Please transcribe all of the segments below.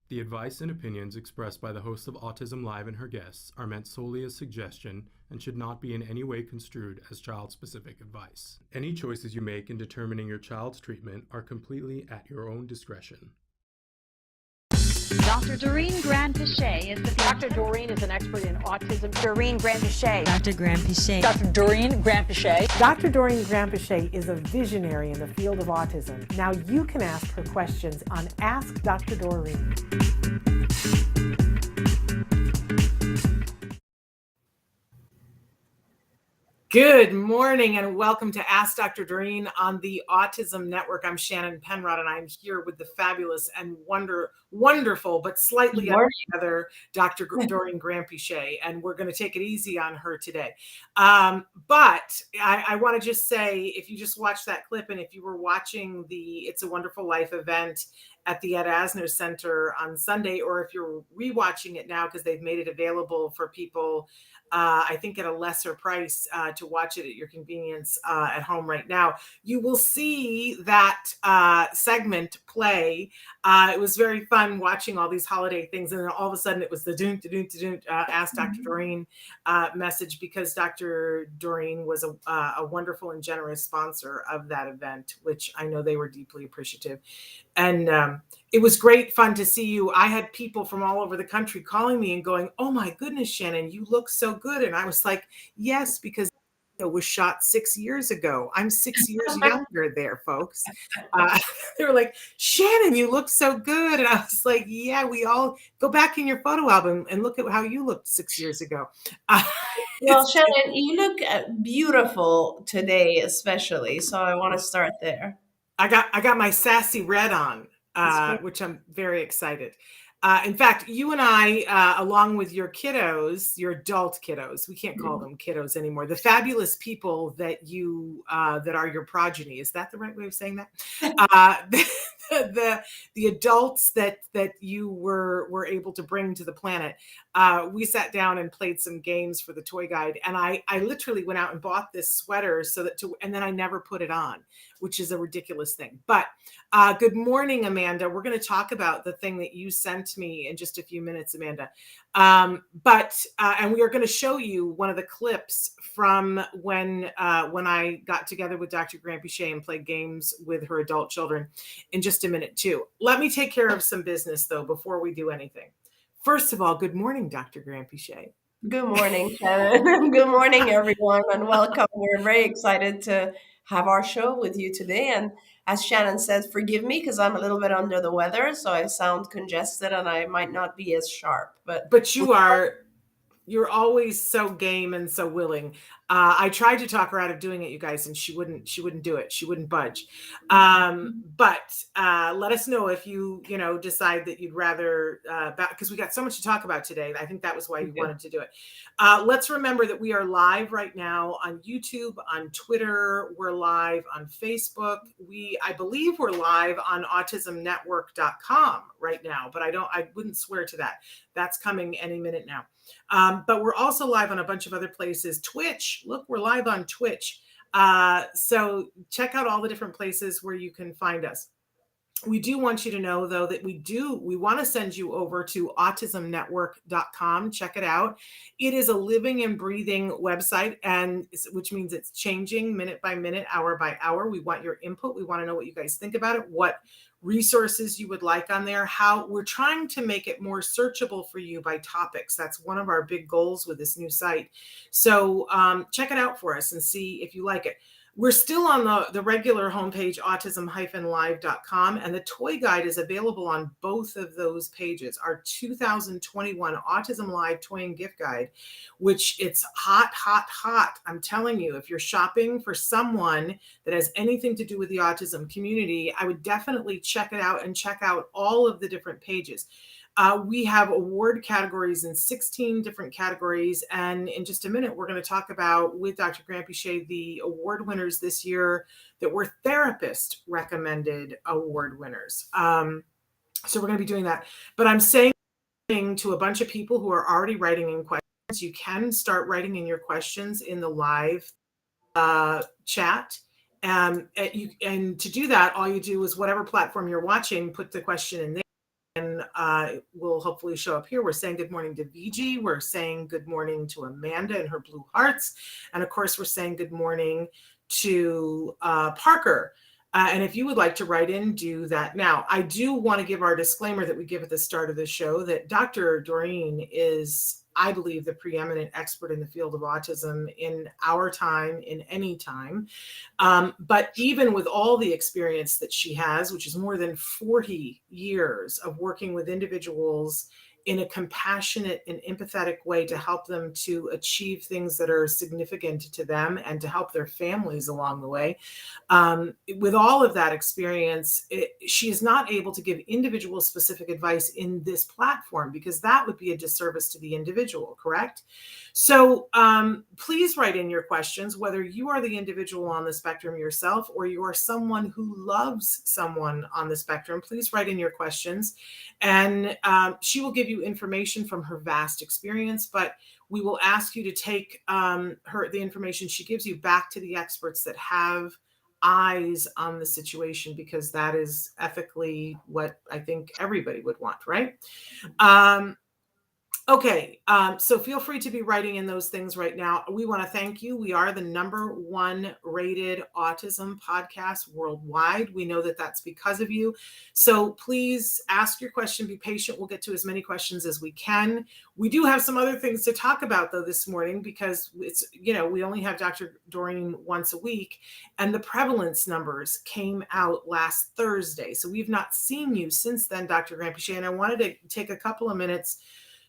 The advice and opinions expressed by the host of Autism Live and her guests are meant solely as suggestion and should not be in any way construed as child-specific advice. Any choices you make in determining your child's treatment are completely at your own discretion. Dr. Doreen Grand-Pichet is the Dr. Doreen is an expert in autism. Doreen Grand-Pichet. Dr. Grand-Pichet. Dr. Doreen Grand-Pichet. Dr. Doreen Grand-Pichet is a visionary in the field of autism. Now you can ask her questions on Ask Dr. Doreen. Good morning and welcome to Ask Dr. Doreen on the Autism Network. I'm Shannon Penrod and I'm here with the fabulous and wonderful but slightly other Dr. Doreen Grand-Pichet, and we're going to take it easy on her today. But I want to just say, if you just watched that clip and if you were watching the It's a Wonderful Life event at the Ed Asner Center on Sunday, or if you're rewatching it now because they've made it available for people, I think at a lesser price to watch it at your convenience at home right now, you will see that segment play. It was very fun watching all these holiday things, and then all of a sudden it was the Ask Dr. Doreen message, because Dr. Doreen was a wonderful and generous sponsor of that event, which I know they were deeply appreciative. And it was great fun to see you. I had people from all over the country calling me and going, "Oh my goodness, Shannon, you look so good." And I was like, yes, because it was shot 6 years ago. I'm 6 years younger there, folks. They were like, "Shannon, you look so good." And I was like, yeah, we all go back in your photo album and look at how you looked 6 years ago. Well, Shannon, you look beautiful today, especially. So I want to start there. I got my sassy red on, which I'm very excited. In fact, you and I, along with your kiddos, your adult kiddos, we can't call them kiddos anymore, the fabulous people that you that are your progeny. Is that the right way of saying that? The adults that you were able to bring to the planet. We sat down and played some games for the toy guide, and I literally went out and bought this sweater and then I never put it on, which is a ridiculous thing. But good morning, Amanda. We're going to talk about the thing that you sent me in just a few minutes, Amanda. And we are going to show you one of the clips from when I got together with Dr. Grand-Pichet and played games with her adult children in just a minute too. Let me take care of some business though before we do anything. First of all, good morning, Dr. Grand-Pichet. Good morning, Shannon. Good morning, everyone, and welcome. We're very excited to have our show with you today. And as Shannon said, forgive me because I'm a little bit under the weather, so I sound congested and I might not be as sharp. But you're always so game and so willing. I tried to talk her out of doing it, you guys, and she wouldn't do it. She wouldn't budge. But let us know if you decide that you'd rather, because we got so much to talk about today. I think that was why you wanted to do it. Let's remember that we are live right now on YouTube, on Twitter. We're live on Facebook. I believe we're live on autismnetwork.com right now, but I wouldn't swear to that. That's coming any minute now. But we're also live on a bunch of other places. Twitch, look, we're live on Twitch. So check out all the different places where you can find us. We do want you to know, though, that we want to send you over to autismnetwork.com. Check it out. It is a living and breathing website, and which means it's changing minute by minute, hour by hour. We want your input. We want to know what you guys think about it, what resources you would like on there, how we're trying to make it more searchable for you by topics. That's one of our big goals with this new site. So check it out for us and see if you like it. We're still on the regular homepage, autism-live.com, and the toy guide is available on both of those pages. Our 2021 Autism Live Toy and Gift Guide, which it's hot. I'm telling you, if you're shopping for someone that has anything to do with the autism community, I would definitely check it out and check out all of the different pages. We have award categories in 16 different categories. And in just a minute, we're going to talk about, with Dr. Grand-Pichet, the award winners this year that were therapist recommended award winners. So we're going to be doing that. But I'm saying to a bunch of people who are already writing in questions, you can start writing in your questions in the live chat. And to do that, all you do is whatever platform you're watching, put the question in there. will hopefully show up here. We're saying good morning to VG. We're saying good morning to Amanda and her blue hearts. And of course, we're saying good morning to Parker. And if you would like to write in, do that now. I do want to give our disclaimer that we give at the start of the show that Dr. Doreen is, I believe, the preeminent expert in the field of autism in our time, in any time. But even with all the experience that she has, which is more than 40 years of working with individuals in a compassionate and empathetic way to help them to achieve things that are significant to them and to help their families along the way. With all of that experience, she is not able to give individual specific advice in this platform because that would be a disservice to the individual, correct? So please write in your questions, whether you are the individual on the spectrum yourself or you are someone who loves someone on the spectrum. Please write in your questions, and she will give you information from her vast experience, but we will ask you to take the information she gives you back to the experts that have eyes on the situation, because that is ethically what I think everybody would want, right? Okay, so feel free to be writing in those things right now. We want to thank you. We are the #1 rated autism podcast worldwide. We know that that's because of you. So please ask your question, be patient. We'll get to as many questions as we can. We do have some other things to talk about though this morning, because it's, we only have Dr. Doreen once a week, and the prevalence numbers came out last Thursday. So we've not seen you since then, Dr. Granpeesheh, and I wanted to take a couple of minutes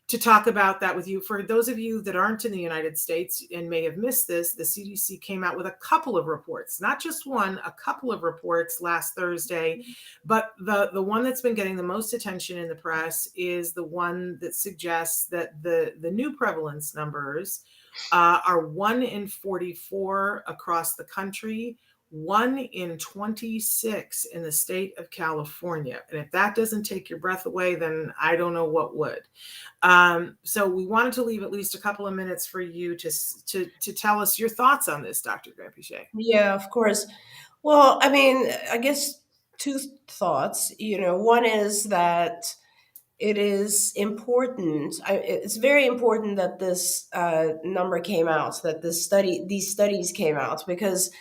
to talk about that with you. For those of you that aren't in the United States and may have missed this, the CDC came out with a couple of reports, not just one, a couple of reports last Thursday. But the one that's been getting the most attention in the press is the one that suggests that the new prevalence numbers are 1 in 44 across the country, 1 in 26 in the state of California. And if that doesn't take your breath away, then I don't know what would. So we wanted to leave at least a couple of minutes for you to tell us your thoughts on this, Dr. Granpeesheh. Yeah, of course. Well, I mean, I guess two thoughts. One is that it is important. It's very important that this number came out, that these studies came out, because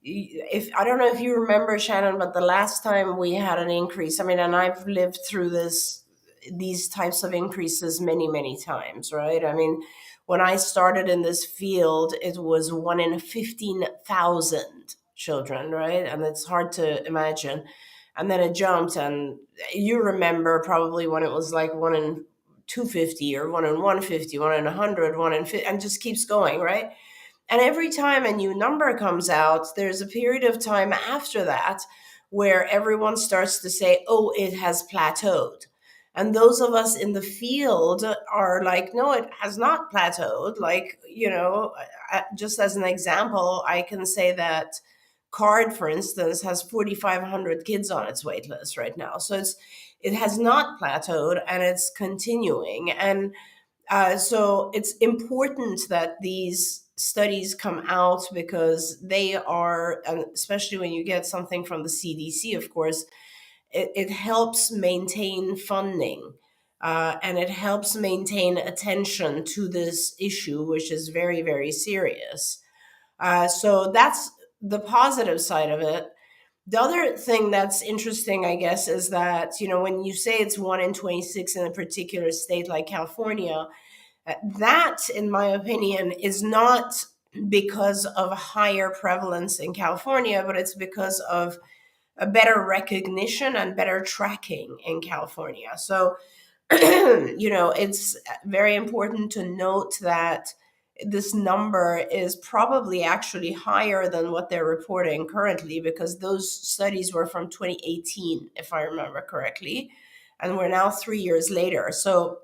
I don't know if you remember, Shannon, but the last time we had an increase, and I've lived through these types of increases many, many times, right? When I started in this field, it was 1 in 15,000 children, right? And it's hard to imagine. And then it jumped, and you remember probably when it was like 1 in 250 or 1 in 150, 1 in 100, 1 in 50, and just keeps going, right? And every time a new number comes out, there's a period of time after that where everyone starts to say, oh, it has plateaued. And those of us in the field are like, no, it has not plateaued. Just as an example, I can say that CARD, for instance, has 4,500 kids on its wait list right now. So it has not plateaued, and it's continuing. And so it's important that these studies come out, because they are, and especially when you get something from the CDC, of course, it helps maintain funding, and it helps maintain attention to this issue, which is very, very serious. So that's the positive side of it. The other thing that's interesting, I guess, is that, when you say it's 1 in 26 in a particular state like California, that, in my opinion, is not because of a higher prevalence in California, but it's because of a better recognition and better tracking in California. So, it's very important to note that this number is probably actually higher than what they're reporting currently, because those studies were from 2018, if I remember correctly, and we're now 3 years later. So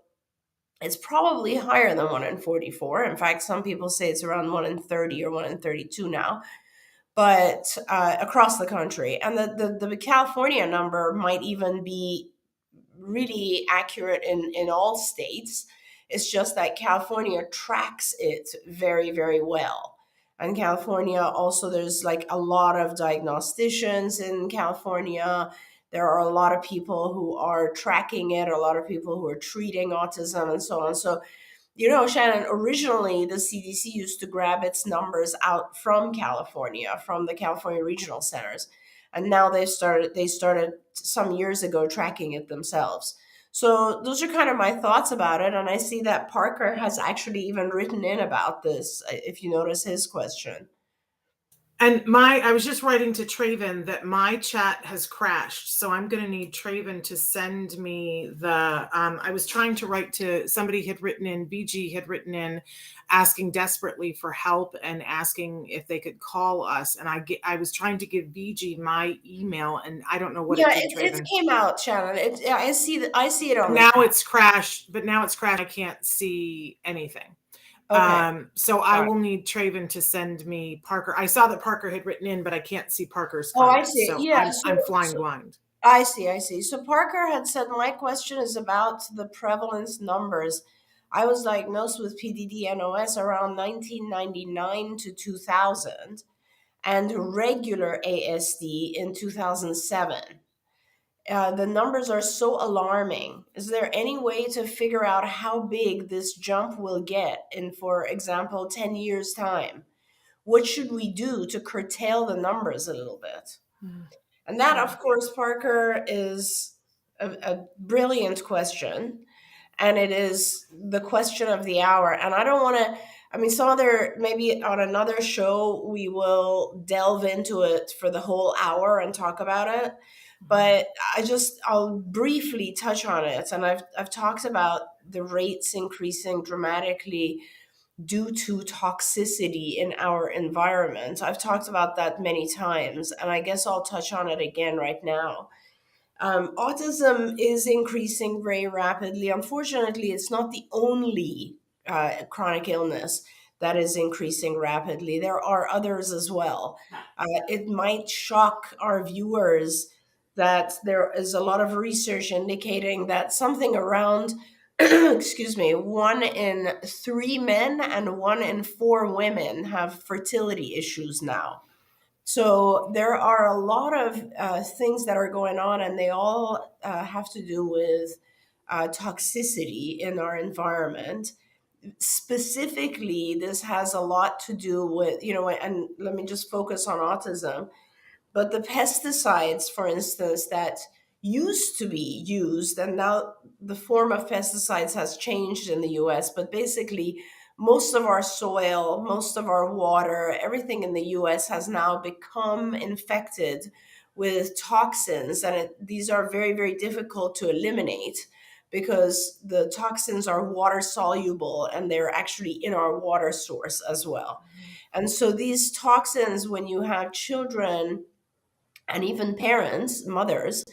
it's probably higher than 1 in 44. In fact, some people say it's around 1 in 30 or 1 in 32 now, but across the country. And the California number might even be really accurate in all states. It's just that California tracks it very, very well. And California also, there's like a lot of diagnosticians in California. There are a lot of people who are tracking it, a lot of people who are treating autism and so on. So, Shannon, originally the CDC used to grab its numbers out from California, from the California regional centers. And now they started some years ago tracking it themselves. So those are kind of my thoughts about it. And I see that Parker has actually even written in about this, if you notice his question. And I was just writing to Traven that my chat has crashed. So I'm going to need Traven to send me I was trying to write to somebody VG had written in asking desperately for help and asking if they could call us. And I was trying to give VG my email and I don't know what it did, Traven. It came out, Shannon. I see it on now it's crashed, but now it's crashed. I can't see anything. Okay. So I will need Traven to send me Parker. I saw that Parker had written in, but I can't see Parker's comments. I see. So Yeah, I'm flying blind. I see. So Parker had said, my question is about the prevalence numbers. I was diagnosed with PDD-NOS around 1999 to 2000 and regular ASD in 2007. The numbers are so alarming. Is there any way to figure out how big this jump will get in, for example, 10 years' time? What should we do to curtail the numbers a little bit? And that, of course, Parker, is a brilliant question. And it is the question of the hour. And I don't want to, maybe on another show, we will delve into it for the whole hour and talk about it. But I'll briefly touch on it. And I've talked about the rates increasing dramatically due to toxicity in our environment. I've talked about that many times, and I guess I'll touch on it again right now. Autism is increasing very rapidly. Unfortunately, it's not the only chronic illness that is increasing rapidly. There are others as well. It might shock our viewers that there is a lot of research indicating that something around 1 in 3 men and 1 in 4 women have fertility issues now. So there are a lot of things that are going on, and they all have to do with toxicity in our environment. Specifically, this has a lot to do with, and let me just focus on autism, but the pesticides, for instance, that used to be used, and now the form of pesticides has changed in the US, but basically most of our soil, most of our water, everything in the US has now become infected with toxins. And these are very, very difficult to eliminate because the toxins are water soluble and they're actually in our water source as well. And so these toxins, when you have children and even parents, mothers,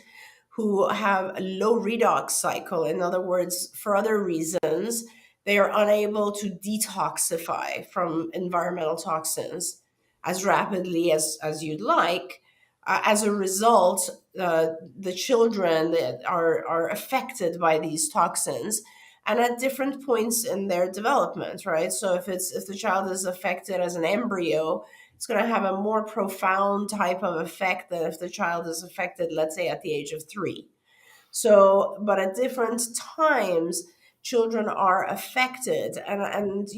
who have a low redox cycle, in other words, for other reasons, they are unable to detoxify from environmental toxins as rapidly as you'd like. As a result, the children that are affected by these toxins, and at different points in their development, right? So if the child is affected as an embryo, it's going to have a more profound type of effect than if the child is affected, let's say, at the age of 3. So, but at different times, children are affected, and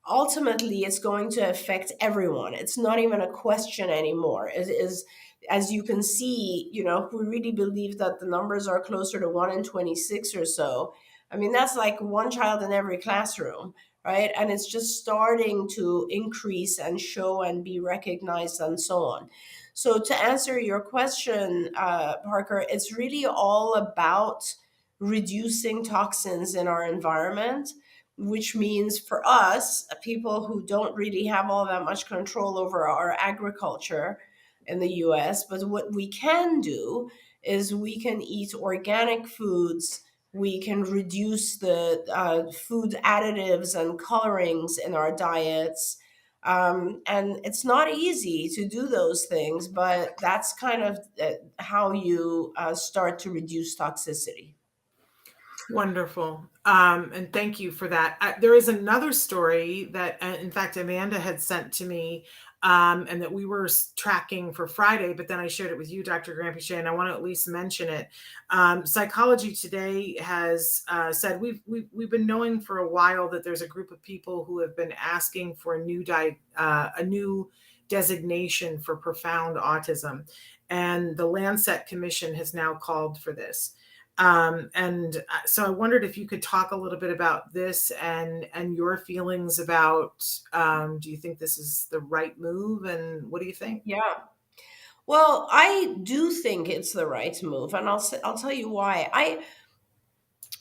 ultimately, it's going to affect everyone. It's not even a question anymore. It is, as you can see, if we really believe that the numbers are closer to 1 in 26 or so, that's like 1 child in every classroom, right? And it's just starting to increase and show and be recognized and so on. So to answer your question, Parker, it's really all about reducing toxins in our environment, which means for us, people who don't really have all that much control over our agriculture in the US, but what we can do is we can eat organic foods. We can reduce the food additives and colorings in our diets. And it's not easy to do those things, but that's kind of how you start to reduce toxicity. Wonderful. And thank you for that. There is another story that, in fact, Amanda had sent to me and that we were tracking for Friday, but then I shared it with you, Dr. Granpeesheh, and I want to at least mention it. Psychology Today has said we've been knowing for a while that there's a group of people who have been asking for a new designation for profound autism, and the Lancet Commission has now called for this. So I wondered if you could talk a little bit about this and your feelings about, do you think this is the right move, and what do you think? Yeah. Well, I do think it's the right move, and I'll tell you why. I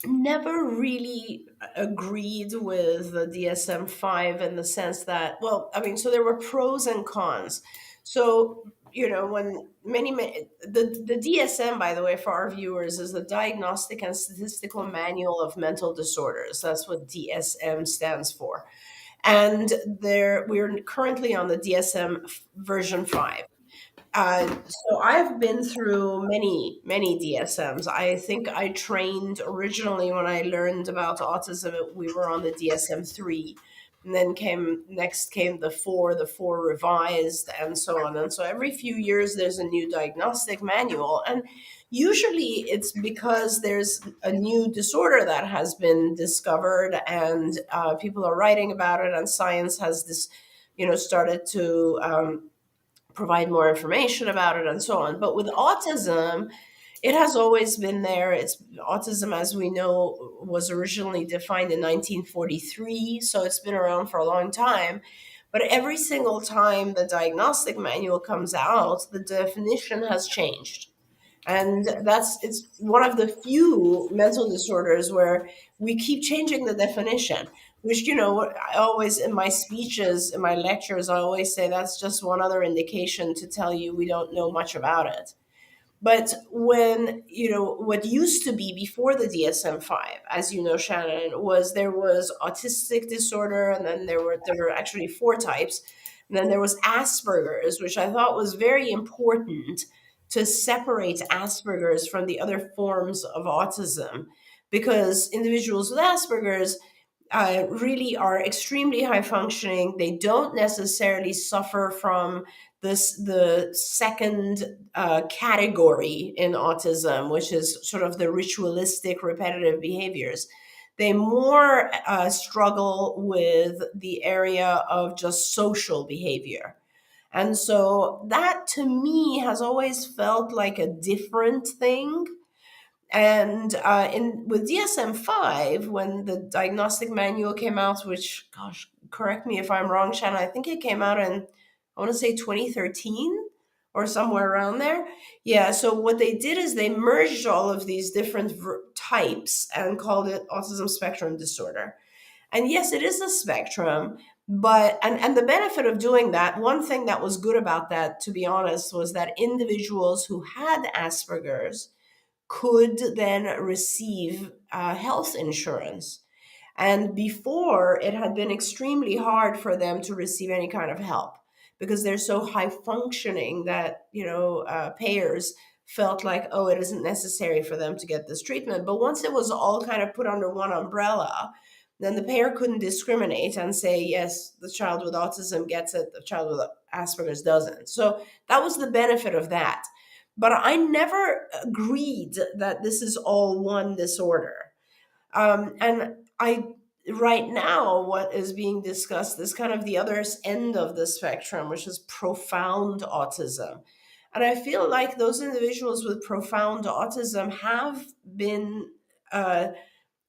never really agreed with the DSM-5 in the sense that, well, I mean, so there were pros and cons. So, when the DSM, by the way, for our viewers, is the Diagnostic and Statistical Manual of Mental Disorders. That's what DSM stands for. And we're currently on the DSM version 5. So I've been through many DSMs. I think I trained originally when I learned about autism. We were on the DSM-3, and then came the 4 revised, and so on. And so every few years there's a new diagnostic manual, and usually it's because there's a new disorder that has been discovered, and people are writing about it, and science has this, started to provide more information about it and so on. But with autism, it has always been there. Autism, as we know, was originally defined in 1943, so it's been around for a long time. But every single time the diagnostic manual comes out, the definition has changed. And it's one of the few mental disorders where we keep changing the definition, which, I always, in my speeches, in my lectures, I always say that's just one other indication to tell you we don't know much about it. But when, what used to be before the DSM-5, as you know, Shannon, there was autistic disorder, and then there were actually 4 types. And then there was Asperger's, which I thought was very important to separate Asperger's from the other forms of autism, because individuals with Asperger's really are extremely high functioning. They don't necessarily suffer from the second category in autism, which is sort of the ritualistic repetitive behaviors. They more struggle with the area of just social behavior. And so that, to me, has always felt like a different thing. And with DSM-5, when the diagnostic manual came out, which, gosh, correct me if I'm wrong, Shannon, I think it came out in, I want to say 2013 or somewhere around there. Yeah, so what they did is they merged all of these different types and called it autism spectrum disorder. And yes, it is a spectrum, but and the benefit of doing that, one thing that was good about that, to be honest, was that individuals who had Asperger's could then receive health insurance. And before, it had been extremely hard for them to receive any kind of help because they're so high functioning that, payers felt like, oh, it isn't necessary for them to get this treatment. But once it was all kind of put under one umbrella, then the payer couldn't discriminate and say, yes, the child with autism gets it, the child with Asperger's doesn't. So that was the benefit of that. But I never agreed that this is all one disorder. Right now, what is being discussed is kind of the other end of the spectrum, which is profound autism. And I feel like those individuals with profound autism have been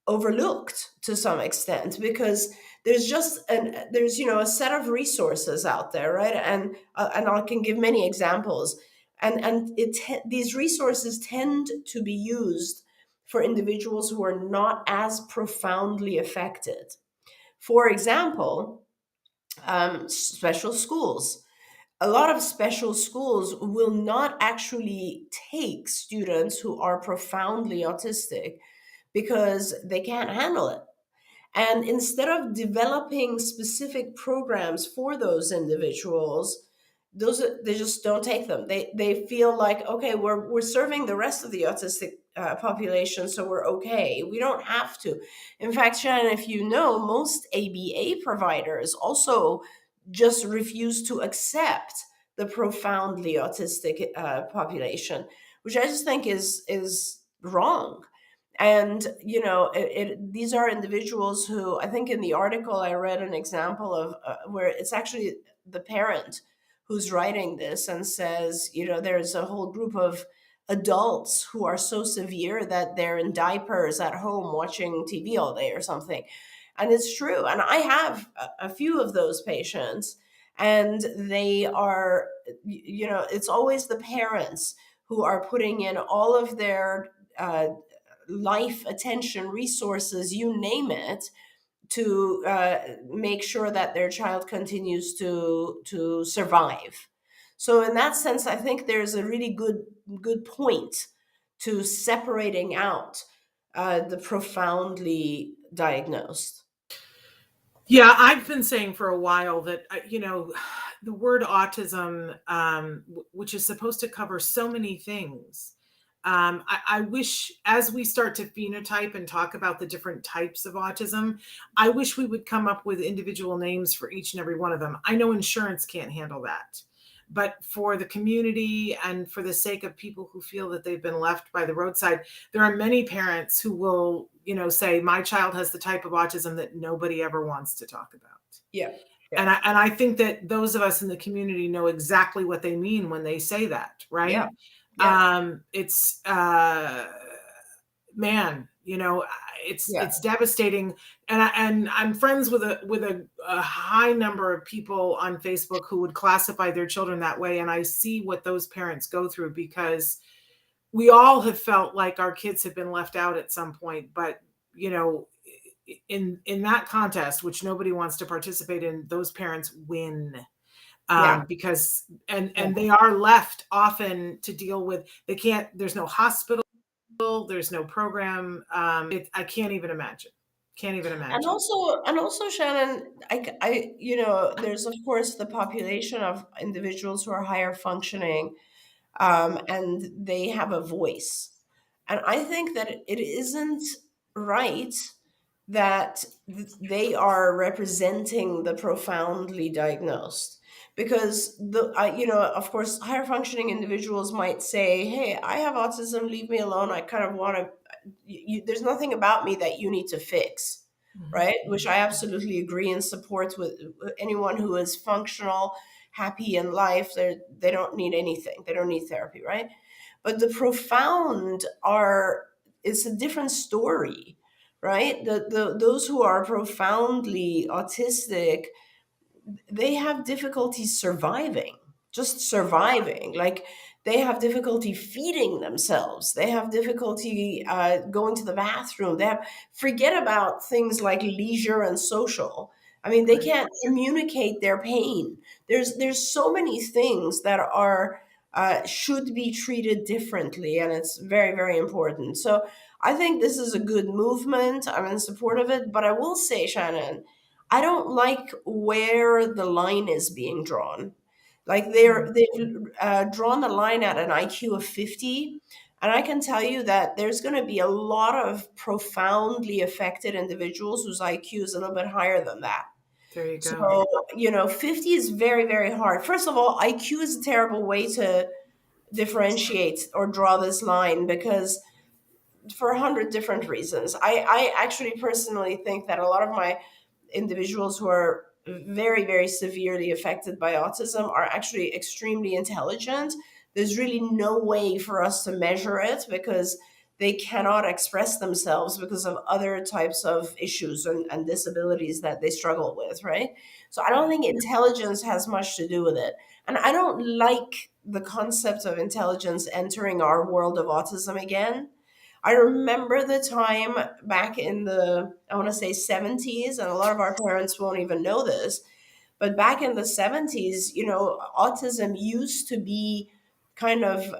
overlooked to some extent because there's a set of resources out there, right? And I can give many examples. And these resources tend to be used for individuals who are not as profoundly affected. For example, special schools. A lot of special schools will not actually take students who are profoundly autistic because they can't handle it. And instead of developing specific programs for those individuals, they just don't take them. They feel like, okay, we're serving the rest of the autistic population, so we're okay. We don't have to. In fact, Shannon, if you know, most ABA providers also just refuse to accept the profoundly autistic population, which I just think is wrong. And these are individuals who, I think in the article I read an example of where it's actually the parent who's writing this and says, there's a whole group of adults who are so severe that they're in diapers at home watching TV all day or something. And it's true. And I have a few of those patients, and they are, it's always the parents who are putting in all of their life, attention, resources, you name it, to make sure that their child continues to survive. So in that sense, I think there's a really good point to separating out the profoundly diagnosed. Yeah, I've been saying for a while that, the word autism, which is supposed to cover so many things, I wish, as we start to phenotype and talk about the different types of autism, I wish we would come up with individual names for each and every one of them. I know insurance can't handle that, but for the community and for the sake of people who feel that they've been left by the roadside, there are many parents who will, say, my child has the type of autism that nobody ever wants to talk about. Yeah. And I think that those of us in the community know exactly what they mean when they say that, right? Yeah. Yeah. It's man, it's devastating. And I'm friends with a high number of people on Facebook who would classify their children that way. And I see what those parents go through, because we all have felt like our kids have been left out at some point. But, in that contest, which nobody wants to participate in, those parents win. Because they are left often to deal with, there's no hospital, there's no program. I can't even imagine. And also, Shannon, there's of course the population of individuals who are higher functioning, and they have a voice. And I think that it isn't right that they are representing the profoundly diagnosed. Because of course, higher functioning individuals might say, "Hey, I have autism. Leave me alone. I kind of want to. There's nothing about me that you need to fix," right? Which I absolutely agree and support with anyone who is functional, happy in life. They don't need anything. They don't need therapy, right? But the profound is a different story, right? Those who are profoundly autistic, they have difficulty surviving, just surviving. Like, they have difficulty feeding themselves. They have difficulty going to the bathroom. Forget about things like leisure and social. I mean, they can't communicate their pain. There's so many things that are should be treated differently, and it's very, very important. So I think this is a good movement. I'm in support of it. But I will say, Shannon, I don't like where the line is being drawn. Like, they've drawn the line at an IQ of 50. And I can tell you that there's going to be a lot of profoundly affected individuals whose IQ is a little bit higher than that. There you go. So, 50 is very, very hard. First of all, IQ is a terrible way to differentiate or draw this line, because for 100 different reasons. I actually personally think that a lot of my individuals who are very, very severely affected by autism are actually extremely intelligent. There's really no way for us to measure it, because they cannot express themselves because of other types of issues and disabilities that they struggle with, right? So I don't think intelligence has much to do with it. And I don't like the concept of intelligence entering our world of autism again. I remember the time back in I want to say 70s, and a lot of our parents won't even know this, but back in the 70s, autism used to be kind of,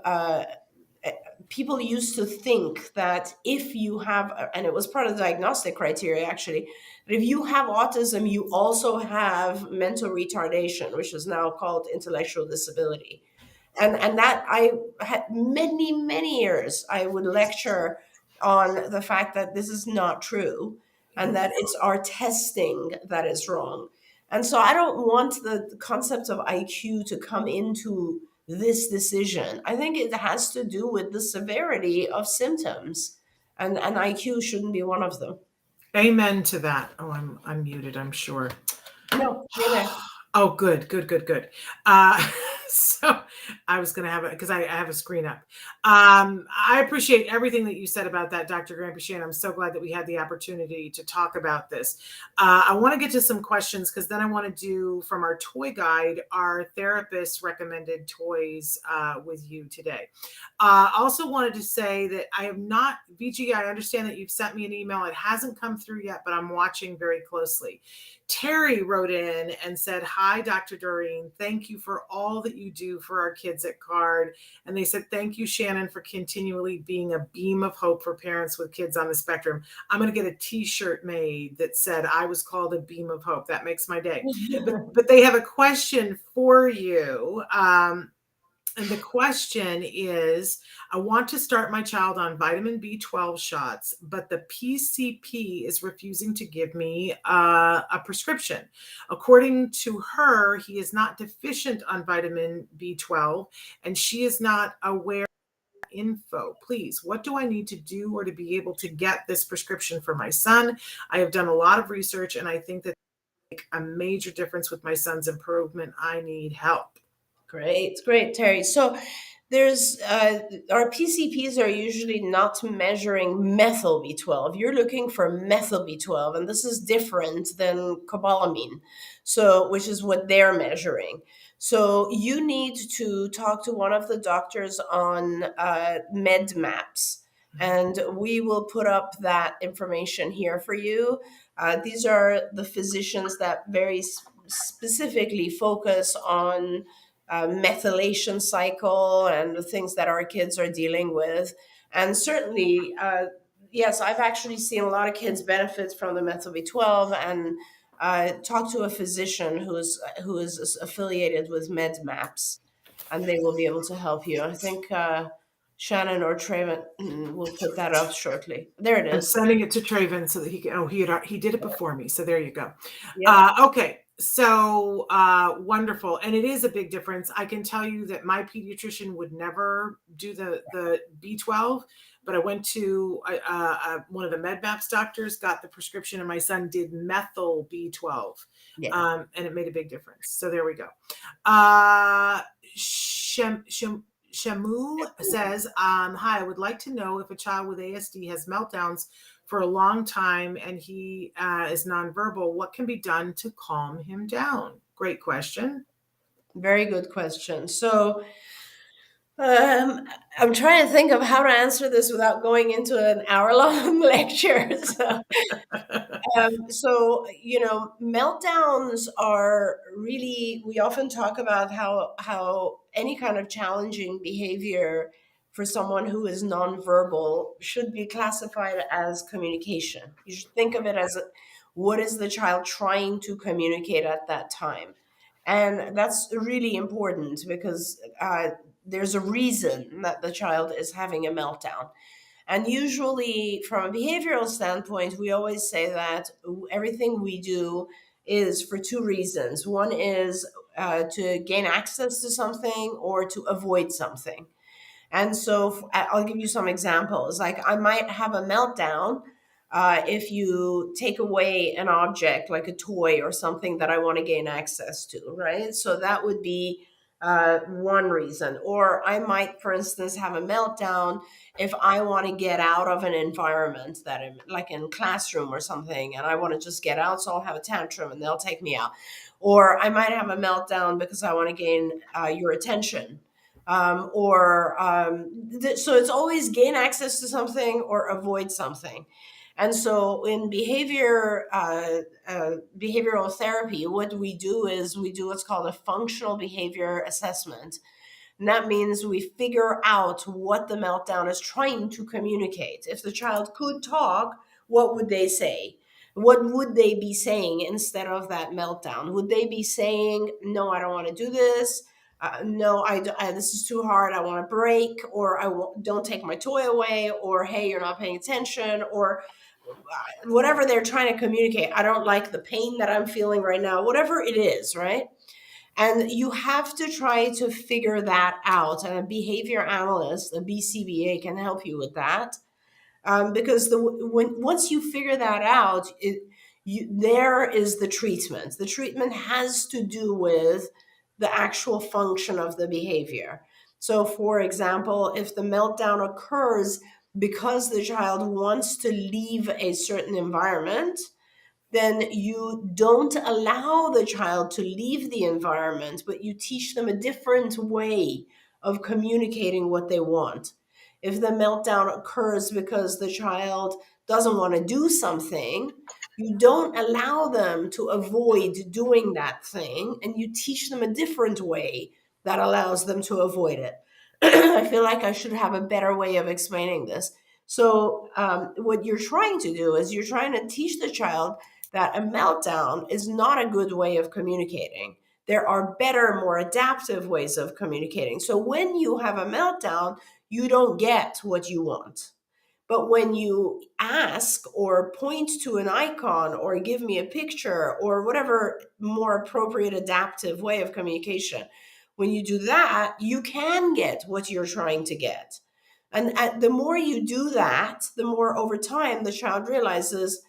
people used to think that if you have, and it was part of the diagnostic criteria actually, but if you have autism, you also have mental retardation, which is now called intellectual disability. And that I had many, many years, I would lecture on the fact that this is not true, and that it's our testing that is wrong. And so I don't want the concept of IQ to come into this decision. I think it has to do with the severity of symptoms, and IQ shouldn't be one of them. Amen to that. Oh, I'm muted, I'm sure. No, you're there. Oh, good. So I was going to have it because I have a screen up. I appreciate everything that you said about that, Dr. Granpeesheh. I'm so glad that we had the opportunity to talk about this. I want to get to some questions because then I want to do from our toy guide, our therapist recommended toys with you today. Also wanted to say that I have not, VG, I understand that you've sent me an email. It hasn't come through yet, but I'm watching very closely. Terry wrote in and said, "Hi, Dr. Doreen. Thank you for all that you do for our kids at CARD." And they said, "Thank you, Shannon, for continually being a beam of hope for parents with kids on the spectrum." I'm going to get a t-shirt made that said, "I was called a beam of hope." That makes my day. But they have a question for you. And the question is, I want to start my child on vitamin B12 shots, but the PCP is refusing to give me a prescription. According to her, he is not deficient on vitamin B12, and she is not aware of info. Please, what do I need to do or to be able to get this prescription for my son? I have done a lot of research, and I think that make a major difference with my son's improvement. I need help. Great, Terry. So there's our PCPs are usually not measuring methyl B12. You're looking for methyl B12, and this is different than cobalamin, so which is what they're measuring. So you need to talk to one of the doctors on MedMaps, and we will put up that information here for you. These are the physicians that very specifically focus on methylation cycle and the things that our kids are dealing with. And certainly, yes, I've actually seen a lot of kids benefit from the methyl B12, and talk to a physician who is affiliated with MedMaps, and they will be able to help you. I think Shannon or Traven will put that up shortly. There it I'm is. sending it to Traven so that he can. Oh, he did it before me. So there you go. Yeah. Okay. So wonderful. And it is a big difference. I can tell you that my pediatrician would never do the B12, but I went to one of the MedMaps doctors, got the prescription, and my son did methyl B12. Yeah. And it made a big difference. So there we go. Shamu says, "Hi, I would like to know if a child with ASD has meltdowns for a long time and he is nonverbal, what can be done to calm him down?" Great question. Very good question. So I'm trying to think of how to answer this without going into an hour-long lecture. So, meltdowns are really, we often talk about how any kind of challenging behavior for someone who is nonverbal should be classified as communication. You should think of it as what is the child trying to communicate at that time? And that's really important because there's a reason that the child is having a meltdown. And usually, from a behavioral standpoint, we always say that everything we do is for two reasons. One is to gain access to something or to avoid something. And so I'll give you some examples. Like I might have a meltdown if you take away an object like a toy or something that I want to gain access to, right? So that would be one reason. Or I might, for instance, have a meltdown if I want to get out of an environment that I'm like in classroom or something, and I want to just get out, so I'll have a tantrum and they'll take me out. Or I might have a meltdown because I want to gain your attention. So it's always gain access to something or avoid something. And so in behavioral therapy, what we do is we do what's called a functional behavior assessment. And that means we figure out what the meltdown is trying to communicate. If the child could talk, what would they say? What would they be saying instead of that meltdown? Would they be saying, "No, I don't want to do this. No, this is too hard. I want to break," or don't take my toy away," or "Hey, you're not paying attention," or whatever they're trying to communicate. I don't like the pain that I'm feeling right now, whatever it is, right? And you have to try to figure that out. And a behavior analyst, a BCBA, can help you with that. Because once you figure that out, there is the treatment. The treatment has to do with the actual function of the behavior. So, for example, if the meltdown occurs because the child wants to leave a certain environment, then you don't allow the child to leave the environment, but you teach them a different way of communicating what they want. If the meltdown occurs because the child doesn't want to do something, you don't allow them to avoid doing that thing, and you teach them a different way that allows them to avoid it. I feel like I should have a better way of explaining this. So, what you're trying to do is you're trying to teach the child that a meltdown is not a good way of communicating. There are better, more adaptive ways of communicating. So when you have a meltdown, you don't get what you want. But when you ask or point to an icon or give me a picture or whatever more appropriate adaptive way of communication, when you do that, you can get what you're trying to get. And the more you do that, the more over time the child realizes,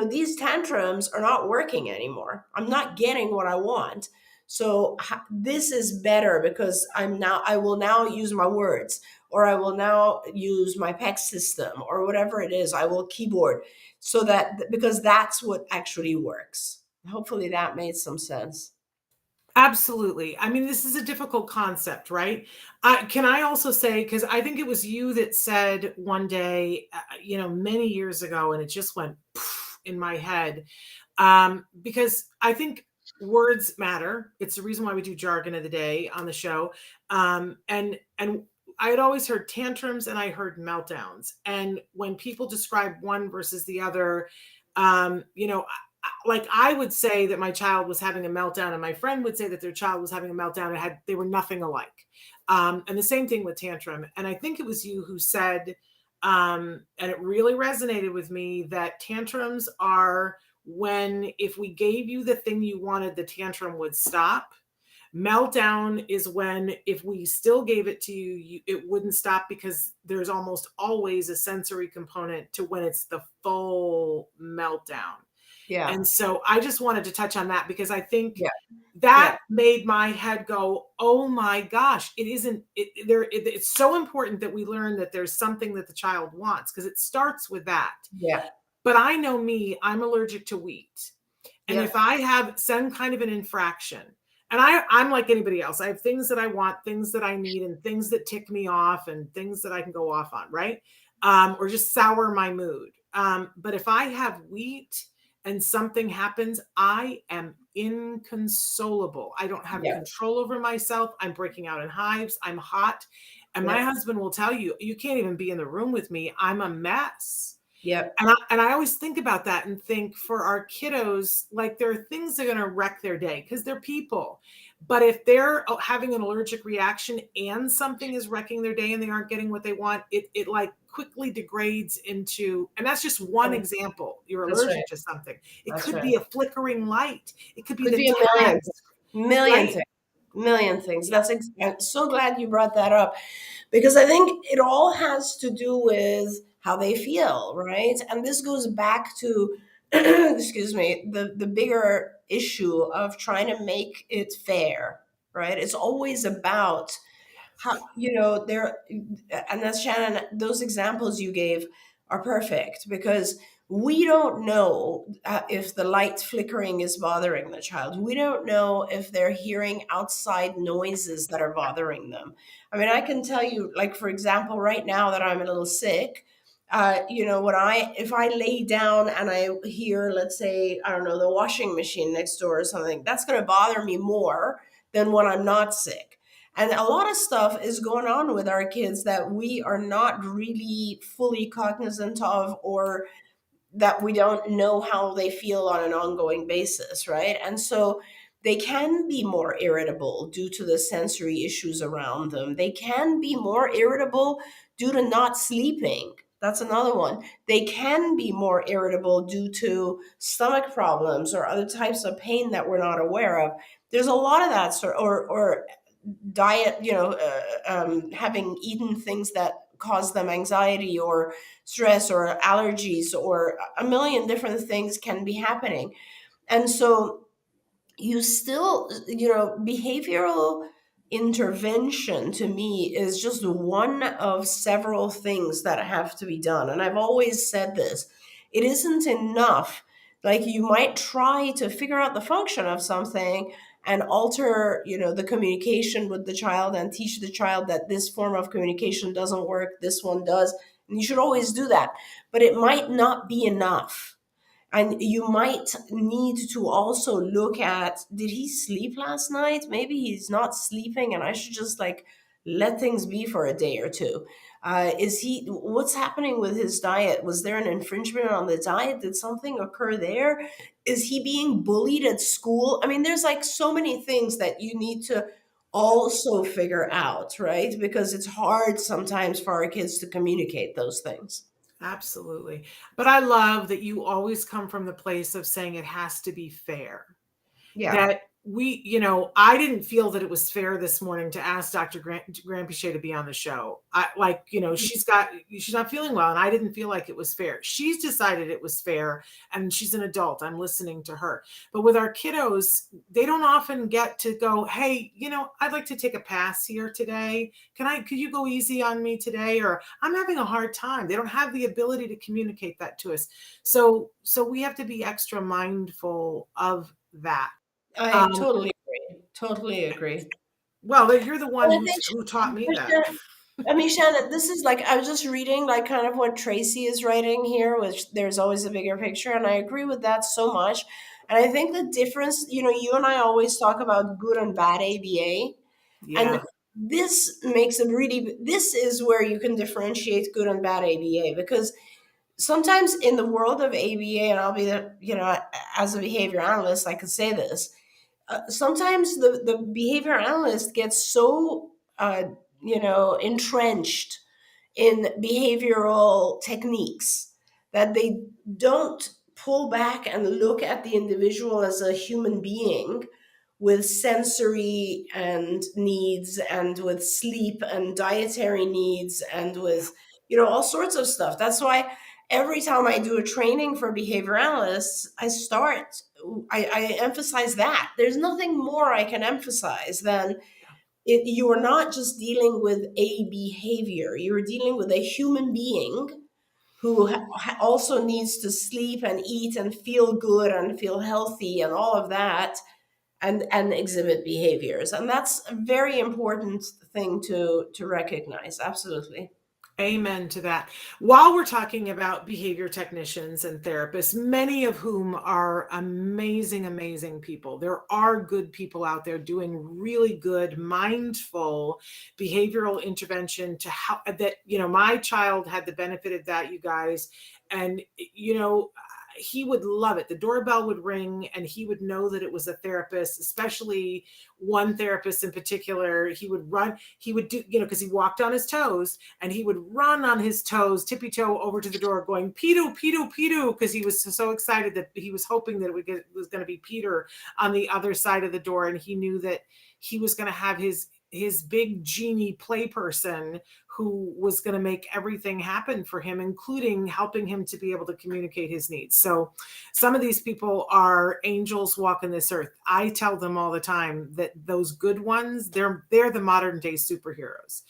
these tantrums are not working anymore. I'm not getting what I want. So this is better because I will now use my words, or I will now use my PEC system, or whatever it is. I will keyboard, so that, because that's what actually works. Hopefully that made some sense. Absolutely. I mean, this is a difficult concept, right? Can I also say, because I think it was you that said one day, many years ago, and it just went in my head, because I think words matter. It's the reason why we do jargon of the day on the show. And I had always heard tantrums and I heard meltdowns. And when people describe one versus the other, like I would say that my child was having a meltdown, and my friend would say that their child was having a meltdown. They were nothing alike. And the same thing with tantrum. And I think it was you who said, and it really resonated with me, that tantrums are when, if we gave you the thing you wanted, the tantrum would stop. Meltdown is when, if we still gave it to you, it wouldn't stop, because there's almost always a sensory component to when it's the full meltdown. Yeah. And so I just wanted to touch on that, because I think that made my head go, oh my gosh, it's so important that we learn that there's something that the child wants, because it starts with that. Yeah. But I know me, I'm allergic to wheat. And if I have some kind of an infraction, and I'm like anybody else, I have things that I want, things that I need, and things that tick me off, and things that I can go off on, right? Or just sour my mood. But if I have wheat and something happens, I am inconsolable. I don't have control over myself. I'm breaking out in hives. I'm hot. And my husband will tell you, you can't even be in the room with me. I'm a mess. Yep. And I always think about that and think, for our kiddos, like, there are things that are going to wreck their day because they're people. But if they're having an allergic reaction and something is wrecking their day and they aren't getting what they want, it like quickly degrades into, and that's just one example. You're allergic to something. It could be a flickering light. It could be a million things. I'm so glad you brought that up, because I think it all has to do with how they feel, right? And this goes back to, excuse me, the bigger issue of trying to make it fair, right? It's always about how, and that's, Shannon, those examples you gave are perfect, because we don't know if the light flickering is bothering the child. We don't know if they're hearing outside noises that are bothering them. I mean, I can tell you, like, for example, right now that I'm a little sick, if I lay down and I hear, let's say, I don't know, the washing machine next door or something, that's going to bother me more than when I'm not sick. And a lot of stuff is going on with our kids that we are not really fully cognizant of, or that we don't know how they feel on an ongoing basis, right? And so they can be more irritable due to the sensory issues around them. They can be more irritable due to not sleeping. That's another one. They can be more irritable due to stomach problems or other types of pain that we're not aware of. There's a lot of that sort, or diet, having eaten things that cause them anxiety or stress or allergies or a million different things can be happening. And so you still, behavioral intervention to me is just one of several things that have to be done. And I've always said this, it isn't enough. Like, you might try to figure out the function of something and alter, the communication with the child and teach the child that this form of communication doesn't work, this one does. And you should always do that. But it might not be enough. And you might need to also look at, did he sleep last night? Maybe he's not sleeping and I should just let things be for a day or two. What's happening with his diet? Was there an infringement on the diet? Did something occur there? Is he being bullied at school? I mean, there's so many things that you need to also figure out, right? Because it's hard sometimes for our kids to communicate those things. Absolutely. But I love that you always come from the place of saying it has to be fair. Yeah. That I didn't feel that it was fair this morning to ask Dr. Granpeesheh to be on the show. She's not feeling well, and I didn't feel like it was fair. She's decided it was fair, and she's an adult. I'm listening to her. But with our kiddos, they don't often get to go, hey, I'd like to take a pass here today. Could you go easy on me today? Or I'm having a hard time. They don't have the ability to communicate that to us. So we have to be extra mindful of that. I totally agree. Well, you're the one who taught me that. I mean, Shannon, this is I was just reading kind of what Tracy is writing here, which there's always a bigger picture. And I agree with that so much. And I think the difference, you and I always talk about good and bad ABA. Yeah. And this this is where you can differentiate good and bad ABA, because sometimes in the world of ABA, and I'll be as a behavior analyst, I could say this, sometimes the behavior analyst gets so entrenched in behavioral techniques that they don't pull back and look at the individual as a human being with sensory and needs, and with sleep and dietary needs, and with all sorts of stuff. That's why every time I do a training for behavior analysts, I emphasize that. There's nothing more I can emphasize than you are not just dealing with a behavior. You're dealing with a human being who also needs to sleep and eat and feel good and feel healthy and all of that, and exhibit behaviors. And that's a very important thing to recognize. Absolutely. Amen to that. While we're talking about behavior technicians and therapists, many of whom are amazing, amazing people, there are good people out there doing really good, mindful behavioral intervention to help that, my child had the benefit of that, you guys. And, he would love it. The doorbell would ring and he would know that it was a therapist, especially one therapist in particular. He would do, because he walked on his toes, and he would run on his toes, tippy toe over to the door going, Pitu, Pitu, Pitu, because he was so excited that he was hoping that it was going to be Peter on the other side of the door. And he knew that he was going to have his big genie play person who was going to make everything happen for him, including helping him to be able to communicate his needs. So some of these people are angels walking this earth. I tell them all the time that those good ones, they're the modern day superheroes.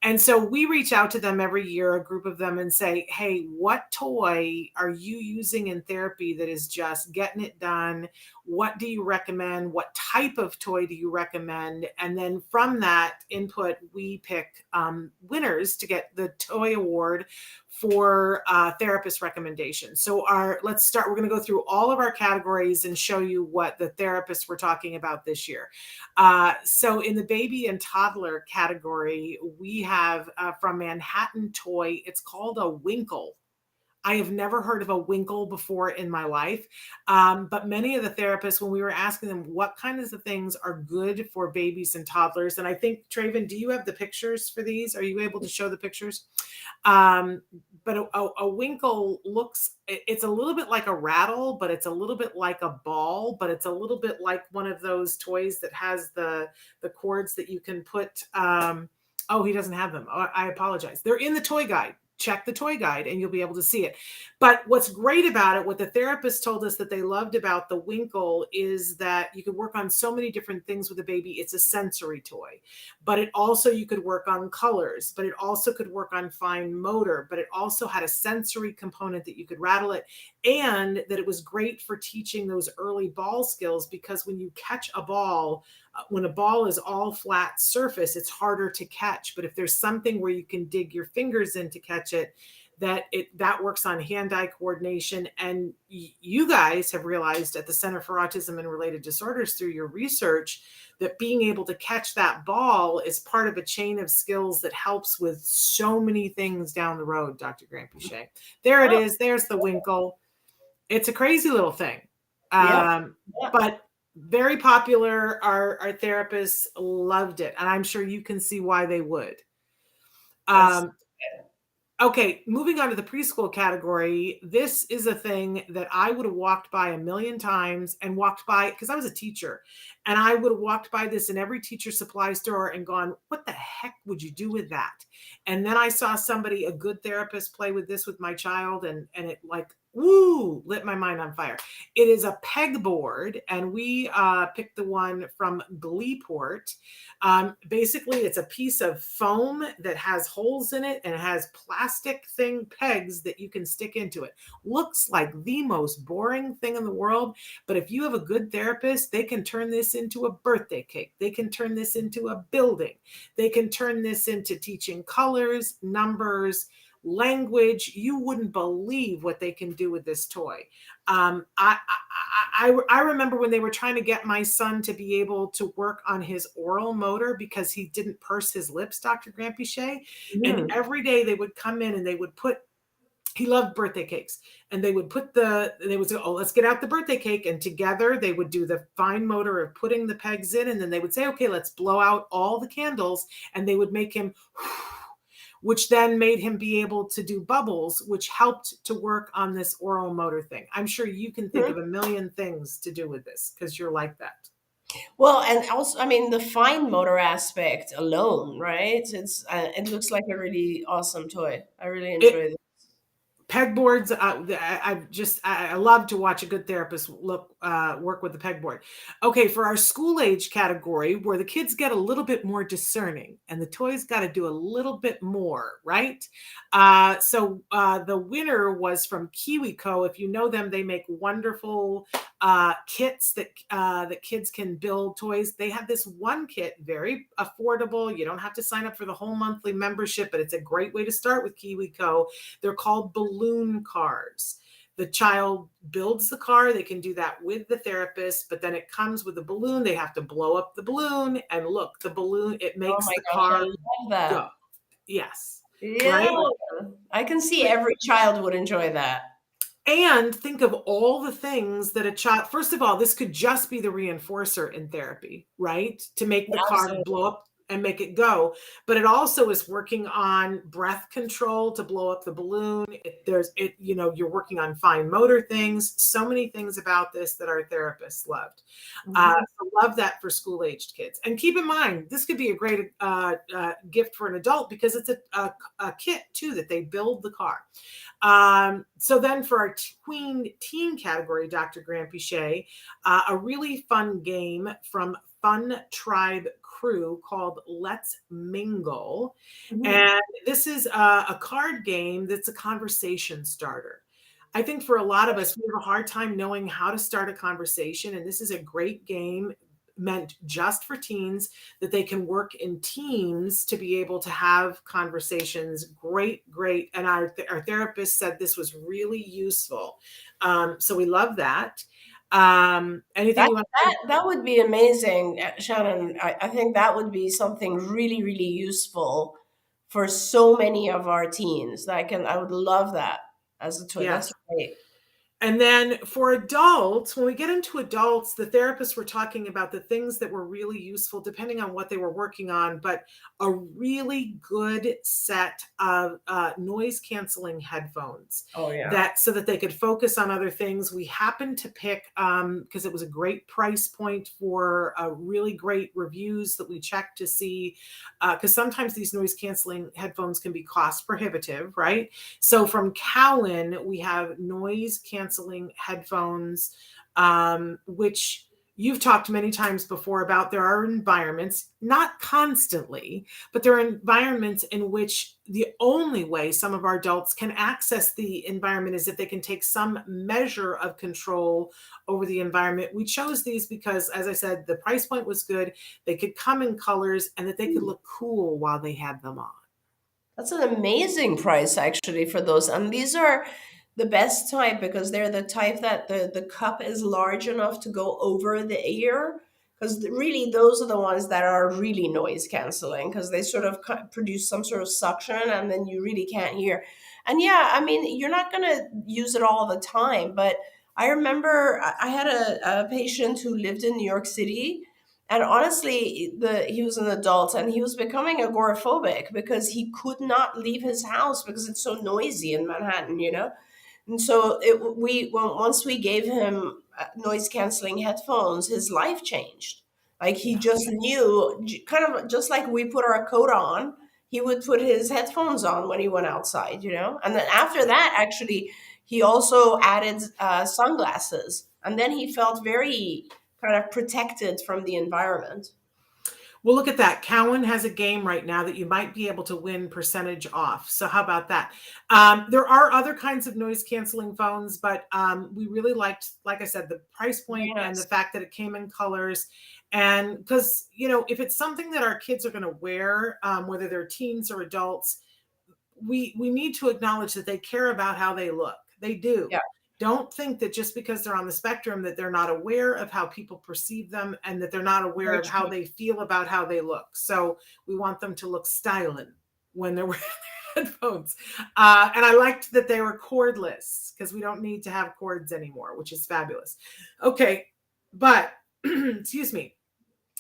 And so we reach out to them every year, a group of them, and say, hey, what toy are you using in therapy that is just getting it done? What do you recommend? What type of toy do you recommend? And then from that input, we pick winners to get the toy award for therapist recommendations. So let's start. We're going to go through all of our categories and show you what the therapists were talking about this year. So in the baby and toddler category, we have from Manhattan Toy, it's called a Winkle. I have never heard of a Winkle before in my life. But many of the therapists, when we were asking them what kinds of things are good for babies and toddlers, and I think, Traven, do you have the pictures for these? Are you able to show the pictures? But a Winkle it's a little bit like a rattle, but it's a little bit like a ball, but it's a little bit like one of those toys that has the cords that you can put. Oh, he doesn't have them. Oh, I apologize. They're in the toy guide. Check the toy guide and you'll be able to see it. But what's great about it, what the therapist told us that they loved about the Winkle is that you could work on so many different things with a baby. It's a sensory toy, but it also, you could work on colors, but it also could work on fine motor, but it also had a sensory component that you could rattle it, and that it was great for teaching those early ball skills, because when you catch a ball, when a ball is all flat surface, it's harder to catch. But if there's something where you can dig your fingers in to catch it, that works on hand-eye coordination. And you guys have realized at the Center for Autism and Related Disorders through your research that being able to catch that ball is part of a chain of skills that helps with so many things down the road, Dr. Granpeesheh. There it is. There's the Winkle. It's a crazy little thing. But very popular. Our therapists loved it, and I'm sure you can see why they would. Okay, moving on to the preschool category. This is a thing that I would have walked by a million times, and walked by because I was a teacher, and I would have walked by this in every teacher supply store and gone, what the heck would you do with that? And then I saw a good therapist play with this with my child, and it lit my mind on fire. It is a pegboard, and we picked the one from Gleeport. Basically, it's a piece of foam that has holes in it, and it has plastic pegs that you can stick into it. Looks like the most boring thing in the world, but if you have a good therapist, they can turn this into a birthday cake. They can turn this into a building. They can turn this into teaching colors, numbers, language. You wouldn't believe what they can do with this toy. I remember when they were trying to get my son to be able to work on his oral motor because he didn't purse his lips, Dr. Granpeesheh. And every day they would come in and they would he loved birthday cakes, and they would say, oh, let's get out the birthday cake. And together they would do the fine motor of putting the pegs in. And then they would say, okay, let's blow out all the candles. And they would make him which then made him be able to do bubbles, which helped to work on this oral motor thing. I'm sure you can think of a million things to do with this because you're like that. Well, and also, I mean, the fine motor aspect alone, right? It looks like a really awesome toy. I really enjoy it. Pegboards, I love to watch a good therapist work with the pegboard. Okay, for our school age category, where the kids get a little bit more discerning and the toys got to do a little bit more, right? So the winner was from KiwiCo. If you know them, they make wonderful kits that kids can build toys. They have this one kit, very affordable. You don't have to sign up for the whole monthly membership, but it's a great way to start with KiwiCo. They're called balloon cars. The child builds the car. They can do that with the therapist, but then it comes with a balloon. They have to blow up the balloon, and look, the balloon, it makes the car go. Yes. Yeah. Right? I can see every child would enjoy that. And think of all the things that a child, first of all, this could just be the reinforcer in therapy, right? To make the car blow up and make it go. But it also is working on breath control to blow up the balloon. You're working on fine motor things. So many things about this that our therapists loved. So love that for school-aged kids. And keep in mind, this could be a great gift for an adult because it's a kit too that they build the car. So then for our teen category, Dr. Granpeesheh, a really fun game from Fun Tribe Crew called Let's Mingle. And this is a card game that's a conversation starter. I think for a lot of us, we have a hard time knowing how to start a conversation. And this is a great game meant just for teens that they can work in teams to be able to have conversations. Great. And our therapist said this was really useful. So we love that. Anything that would be amazing, Shannon. I think that would be something really, really useful for so many of our teens. I would love that. as a toy. Yes. That's great. And then for adults, when we get into adults, the therapists were talking about the things that were really useful depending on what they were working on, but a really good set of noise canceling headphones Oh yeah. that so that they could focus on other things. We happened to pick because it was a great price point for really great reviews that we checked to see, because sometimes these noise canceling headphones can be cost prohibitive, right? So from Cowan, we have noise canceling headphones, which you've talked many times before about. There are environments, not constantly, but there are environments in which the only way some of our adults can access the environment is if they can take some measure of control over the environment. We chose these because, as I said, the price point was good. They could come in colors and that they could look cool while they had them on. That's an amazing price actually for those. And these are the best type because they're the type that the cup is large enough to go over the ear. Because really, those are the ones that are really noise canceling because they sort of produce some sort of suction and then you really can't hear. And yeah, I mean, you're not going to use it all the time. But I remember I had a patient who lived in New York City. And honestly, he was an adult and he was becoming agoraphobic because he could not leave his house because it's so noisy in Manhattan, you know? And so once we gave him noise canceling headphones, his life changed. Like he just knew, kind of just like we put our coat on, he would put his headphones on when he went outside, you know? And then after that, actually, he also added sunglasses. And then he felt very kind of protected from the environment. Well, look at that. Cowan has a game right now that you might be able to win percentage off. So how about that? There are other kinds of noise canceling phones, but we really liked, like I said, the price point and the fact that it came in colors. And because, you know, if it's something that our kids are going to wear, whether they're teens or adults, we need to acknowledge that they care about how they look. They do. Yeah. Don't think that just because they're on the spectrum that they're not aware of how people perceive them and that they're not aware of how they feel about how they look. So we want them to look styling when they're wearing their headphones. And I liked that they were cordless because we don't need to have cords anymore, which is fabulous. Okay, but excuse me.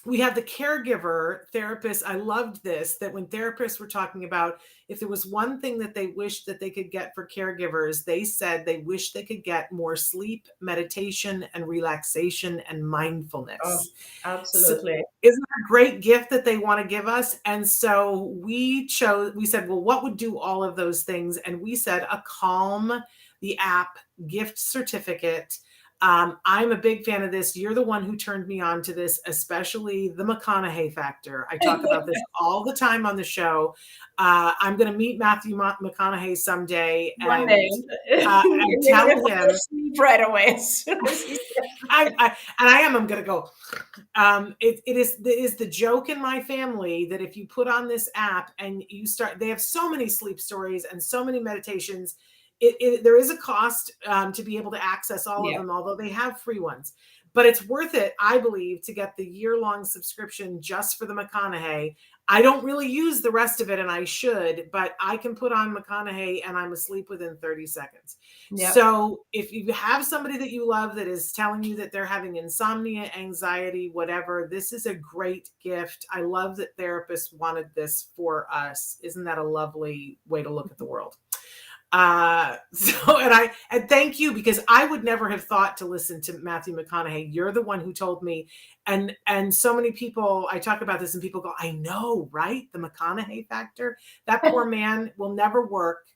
We have the caregiver therapist. I loved this, that when therapists were talking about if there was one thing that they wished that they could get for caregivers, they said they wish they could get more sleep, meditation, and relaxation and mindfulness. Oh, absolutely. So, isn't that a great gift that they want to give us? And so we said, well, what would do all of those things? And we said a Calm, the app gift certificate. I'm a big fan of this. You're the one who turned me on to this, especially the McConaughey factor. I talk about this all the time on the show. I'm going to meet Matthew McConaughey someday and tell him sleep right away. I'm going to go. It is the joke in my family that if you put on this app and they have so many sleep stories and so many meditations. There is a cost to be able to access all of them, although they have free ones. But it's worth it, I believe, to get the year-long subscription just for the McConaughey. I don't really use the rest of it, and I should, but I can put on McConaughey and I'm asleep within 30 seconds. Yep. So if you have somebody that you love that is telling you that they're having insomnia, anxiety, whatever, this is a great gift. I love that therapists wanted this for us. Isn't that a lovely way to look at the world? And thank you, because I would never have thought to listen to Matthew McConaughey. You're the one who told me. And so many people, I talk about this and people go, I know, right? The McConaughey factor. That poor man will never work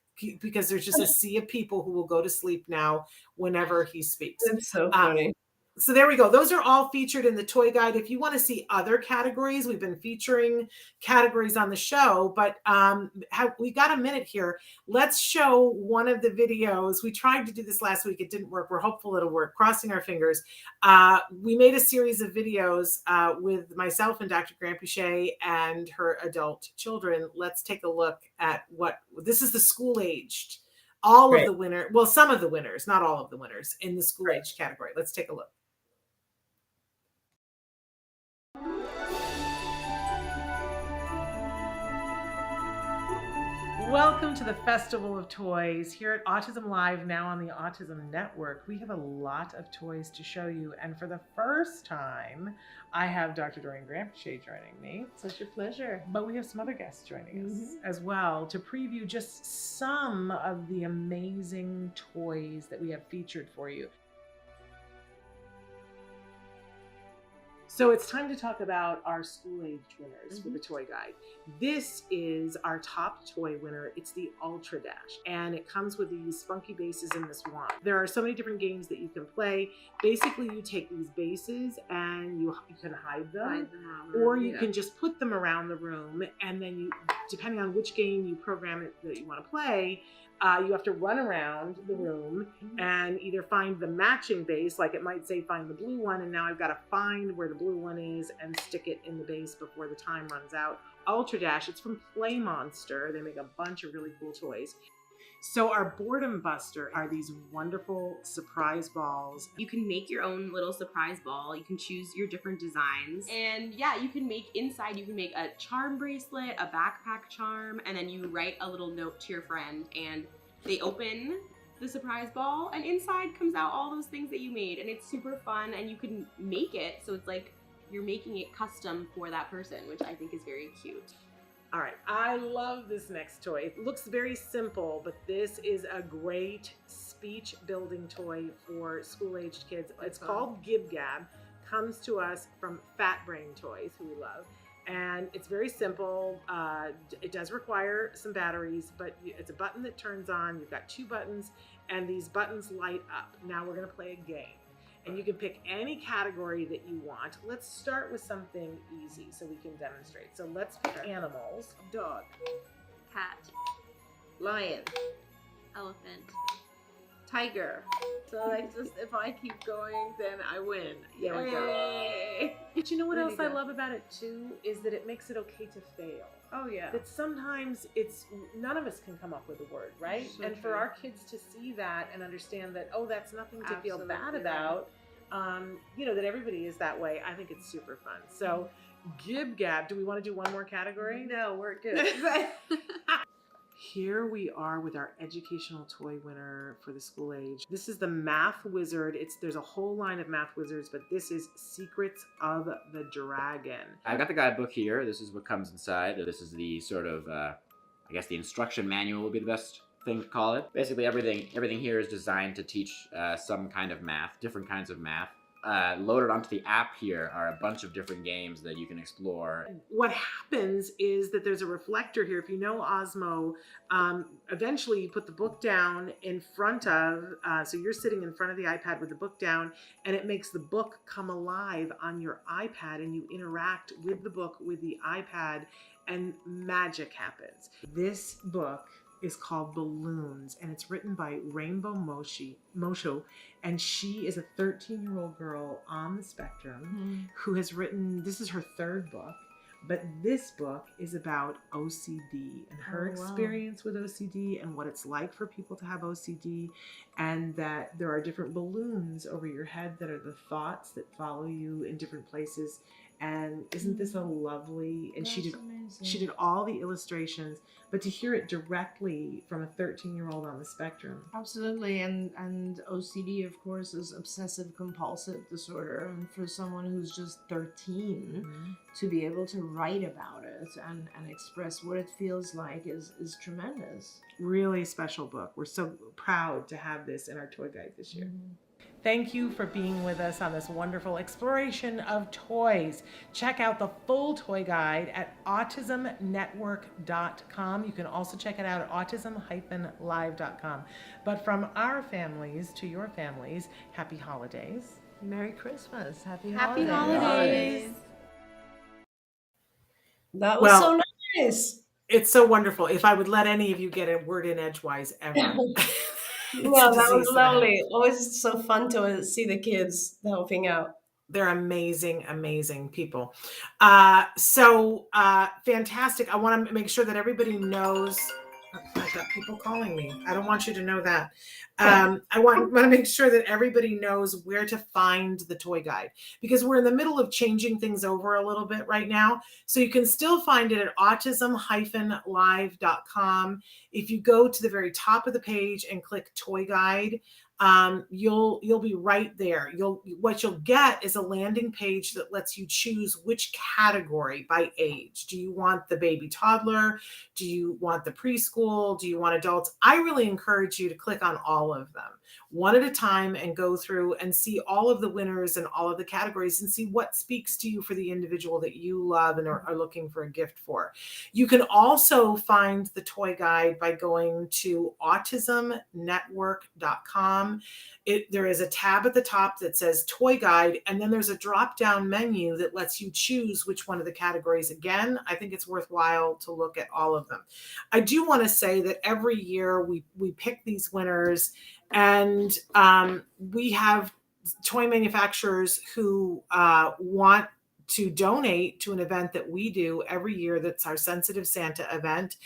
because there's just a sea of people who will go to sleep now whenever he speaks. It's so funny. So there we go. Those are all featured in the toy guide. If you want to see other categories, we've been featuring categories on the show, but we got a minute here. Let's show one of the videos. We tried to do this last week. It didn't work. We're hopeful it'll work. Crossing our fingers. We made a series of videos with myself and Dr. Granpeesheh and her adult children. Let's take a look at this is the school-aged. All of the winners, well, some of the winners, not all of the winners in the school-aged category. Let's take a look. Welcome to the Festival of Toys here at Autism Live, now on the Autism Network. We have a lot of toys to show you, and for the first time, I have Dr. Doreen Granpeesheh joining me. Such a pleasure. But we have some other guests joining us as well to preview just some of the amazing toys that we have featured for you. So it's time to talk about our school-aged winners for the toy guide. This is our top toy winner. It's the Ultra Dash, and it comes with these funky bases in this wand. There are so many different games that you can play. Basically, you take these bases and you can hide them, or you can just put them around the room, and then you, depending on which game you program it that you want to play, you have to run around the room and either find the matching base, like it might say find the blue one, and now I've got to find where the blue one is and stick it in the base before the time runs out. Ultra Dash, it's from Play Monster. They make a bunch of really cool toys. So our Boredom Buster are these wonderful surprise balls. You can make your own little surprise ball. You can choose your different designs. And yeah, you can make inside, you can make a charm bracelet, a backpack charm, and then you write a little note to your friend and they open the surprise ball and inside comes out all those things that you made. And it's super fun and you can make it. So it's like you're making it custom for that person, which I think is very cute. All right, I love this next toy. It looks very simple, but this is a great speech building toy for school-aged kids. It's called Gib Gab. Comes to us from Fat Brain Toys, who we love. And it's very simple. It does require some batteries, but it's a button that turns on. You've got two buttons, and these buttons light up. Now we're gonna play a game. And you can pick any category that you want. Let's start with something easy so we can demonstrate. So let's pick animals. Dog. Cat, Lion. elephant, tiger. So like, just if I keep going, then I win. There we go. Yay. But you know what Really else I good. love about it too? Is that it makes it okay to fail. Oh yeah. That sometimes it's, none of us can come up with a word, right? So and for true. our kids to see that and understand that, oh, that's nothing to feel bad Absolutely about, you know, that everybody is that way, I think it's super fun. So Gib Gab, do we want to do one more category? No, we're good. Here we are with our educational toy winner for the school age. This is the Math Wizard. There's a whole line of Math Wizards, but this is Secrets of the Dragon. I've got the guidebook here. This is what comes inside. This is the sort of, I guess the instruction manual would be the best thing to call it. Basically everything here is designed to teach some kind of math, different kinds of math. Loaded onto the app here are a bunch of different games that you can explore. What happens is that there's a reflector here. If you know Osmo, eventually you put the book down in front of, so you're sitting in front of the iPad with the book down, and it makes the book come alive on your iPad, and you interact with the book with the iPad, and magic happens. This book is called Balloons, and it's written by Rainbow Mosho, and she is a 13-year-old girl on the spectrum who has written, this is her third book, but this book is about OCD and her experience with OCD and what it's like for people to have OCD, and that there are different balloons over your head that are the thoughts that follow you in different places. And isn't this a lovely, and she did all the illustrations, but to hear it directly from a 13-year-old on the spectrum. Absolutely, and OCD, of course, is obsessive compulsive disorder, and for someone who's just 13 to be able to write about it and express what it feels like is tremendous. Really special book. We're so proud to have this in our toy guide this year. Thank you for being with us on this wonderful exploration of toys. Check out the full toy guide at autismnetwork.com. You can also check it out at autism-live.com. But from our families to your families, happy holidays. Merry Christmas. Happy holidays. That was Well, so nice. It's so wonderful. If I would let any of you get a word in edgewise ever. It's Yeah, a that was disease that I have. lovely. Always so fun to see the kids helping out. They're amazing, amazing people. Fantastic. I want to make sure that everybody knows I've got people calling me. I don't want you to know that. I want to make sure that everybody knows where to find the toy guide, because we're in the middle of changing things over a little bit right now. So you can still find it at autism-live.com. If you go to the very top of the page and click toy guide, you'll be right there. What you'll get is a landing page that lets you choose which category by age. Do you want the baby toddler? Do you want the preschool? Do you want adults? I really encourage you to click on all of them one at a time and go through and see all of the winners and all of the categories and see what speaks to you for the individual that you love and are looking for a gift for. You can also find the toy guide by going to autismnetwork.com. There is a tab at the top that says toy guide, and then there's a drop down menu that lets you choose which one of the categories. Again, I think it's worthwhile to look at all of them. I do want to say that every year we pick these winners, and we have toy manufacturers who want to donate to an event that we do every year. That's our Sensitive Santa event.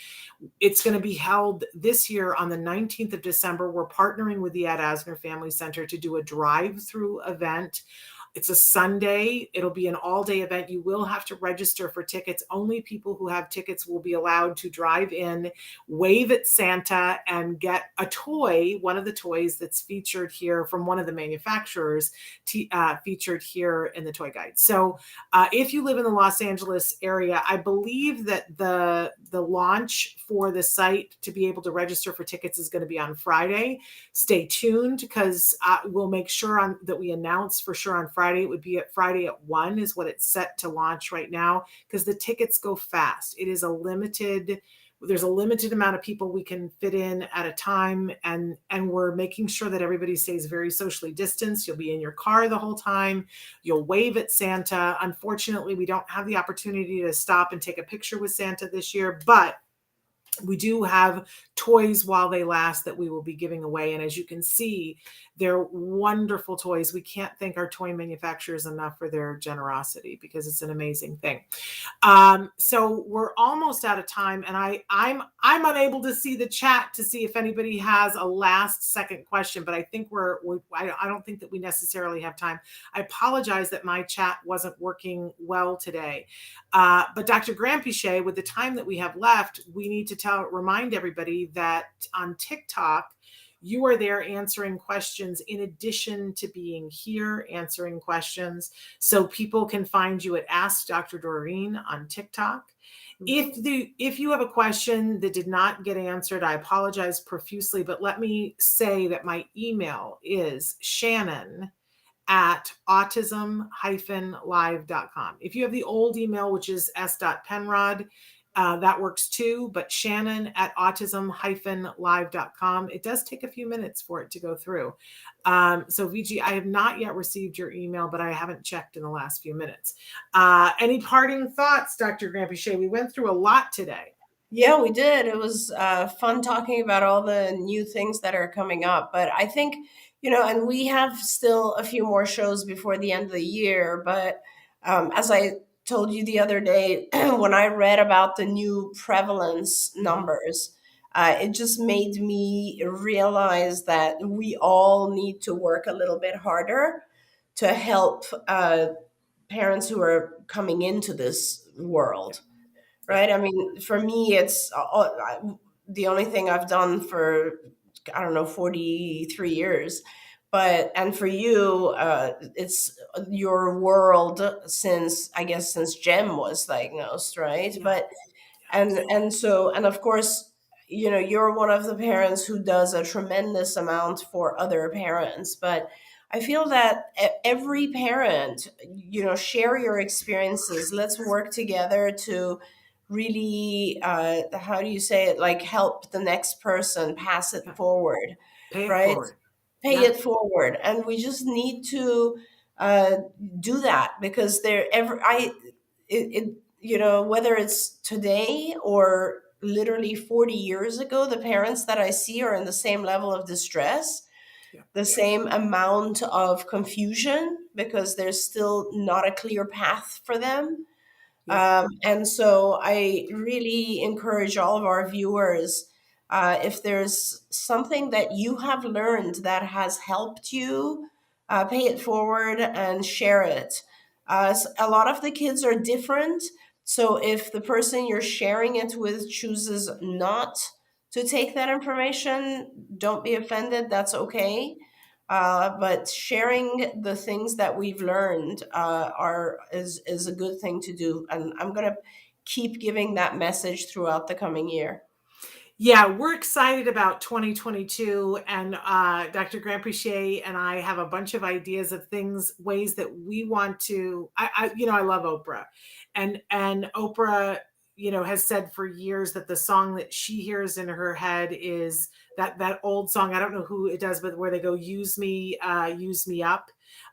It's going to be held this year on the 19th of December. We're partnering with the Ed Asner Family Center to do a drive-through event. It's a Sunday. It'll be an all-day event. You will have to register for tickets. Only people who have tickets will be allowed to drive in, wave at Santa, and get a toy, one of the toys that's featured here from one of the manufacturers, featured here in the toy guide. So if you live in the Los Angeles area, I believe that the launch for the site to be able to register for tickets is going to be on Friday. Stay tuned, because we'll make sure that we announce for sure on Friday. It would be at Friday at 1 is what it's set to launch right now, because the tickets go fast. It is there's a limited amount of people we can fit in at a time, and we're making sure that everybody stays very socially distanced. You'll be in your car the whole time. You'll wave at Santa. Unfortunately, we don't have the opportunity to stop and take a picture with Santa this year, but we do have toys while they last that we will be giving away. And as you can see, they're wonderful toys. We can't thank our toy manufacturers enough for their generosity, because it's an amazing thing. So we're almost out of time, and I'm unable to see the chat to see if anybody has a last second question, but I think I don't think that we necessarily have time. I apologize that my chat wasn't working well today. But Dr. Granpeesheh, with the time that we have left, we need to remind everybody that on TikTok, you are there answering questions in addition to being here answering questions. So people can find you at Ask Dr. Doreen on TikTok. If you have a question that did not get answered, I apologize profusely, but let me say that my email is shannon@autism-live.com. If you have the old email, which is s.penrod, that works too, but shannon@autism-live.com. It does take a few minutes for it to go through. So VG, I have not yet received your email, but I haven't checked in the last few minutes. Any parting thoughts, Dr. Granpeesheh? We went through a lot today. Yeah, we did. It was fun talking about all the new things that are coming up. But I think, and we have still a few more shows before the end of the year. But as I told you the other day, when I read about the new prevalence numbers, it just made me realize that we all need to work a little bit harder to help parents who are coming into this world, right? I mean, for me, it's the only thing I've done for, 43 years. And for you, it's your world since Jem was diagnosed, right? Yeah. And of course, you're one of the parents who does a tremendous amount for other parents. But I feel that every parent, share your experiences. Let's work together to really, how do you say it? Like help the next person pass it forward, right? Pay it forward, and we just need to do that, because whether it's today or literally 40 years ago, the parents that I see are in the same level of distress, the same amount of confusion, because there's still not a clear path for them. And so I really encourage all of our viewers If there's something that you have learned that has helped you, pay it forward and share it. A lot of the kids are different. So if the person you're sharing it with chooses not to take that information, don't be offended. That's okay. But sharing the things that we've learned is a good thing to do, and I'm gonna keep giving that message throughout the coming year. Yeah, we're excited about 2022, and Dr. Grandpichet and I have a bunch of ideas of things, ways that we want to. I love Oprah, and Oprah, has said for years that the song that she hears in her head is that old song. I don't know who it does, but where they go, use me up.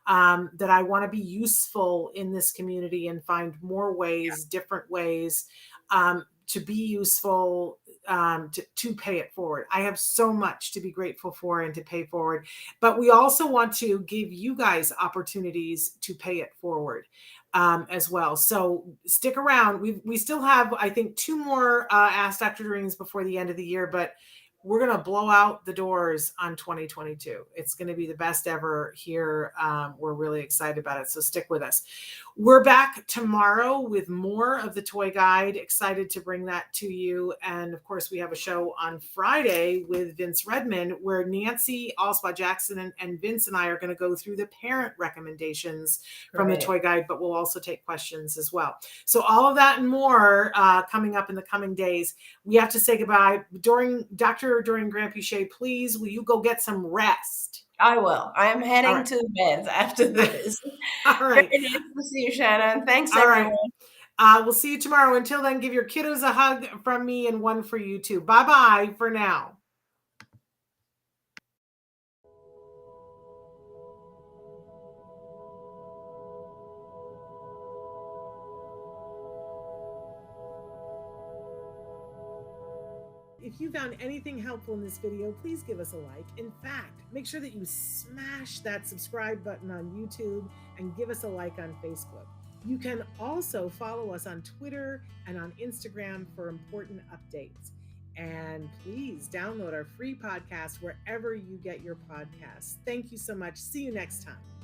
That I want to be useful in this community and find more ways, different ways to be useful, to pay it forward. I have so much to be grateful for and to pay forward, but we also want to give you guys opportunities to pay it forward as well. So stick around. We still have, I think, 2 more Ask Dr. Doreen's before the end of the year, but we're going to blow out the doors on 2022. It's going to be the best ever here. We're really excited about it. So stick with us. We're back tomorrow with more of the Toy Guide. Excited to bring that to you. And of course, we have a show on Friday with Vince Redmond, where Nancy Allspaw-Jackson and Vince and I are going to go through the parent recommendations from the Toy Guide, but we'll also take questions as well. So all of that and more coming up in the coming days. We have to say goodbye. Dr. Doreen Grandpichet, please, will you go get some rest? I will. I am heading to bed after this. All right. Very nice to see you, Shannon. Thanks, All everyone. Right. We'll see you tomorrow. Until then, give your kiddos a hug from me and one for you too. Bye-bye for now. If you found anything helpful in this video, please give us a like. In fact, make sure that you smash that subscribe button on YouTube and give us a like on Facebook. You can also follow us on Twitter and on Instagram for important updates. And please download our free podcast wherever you get your podcasts. Thank you so much. See you next time.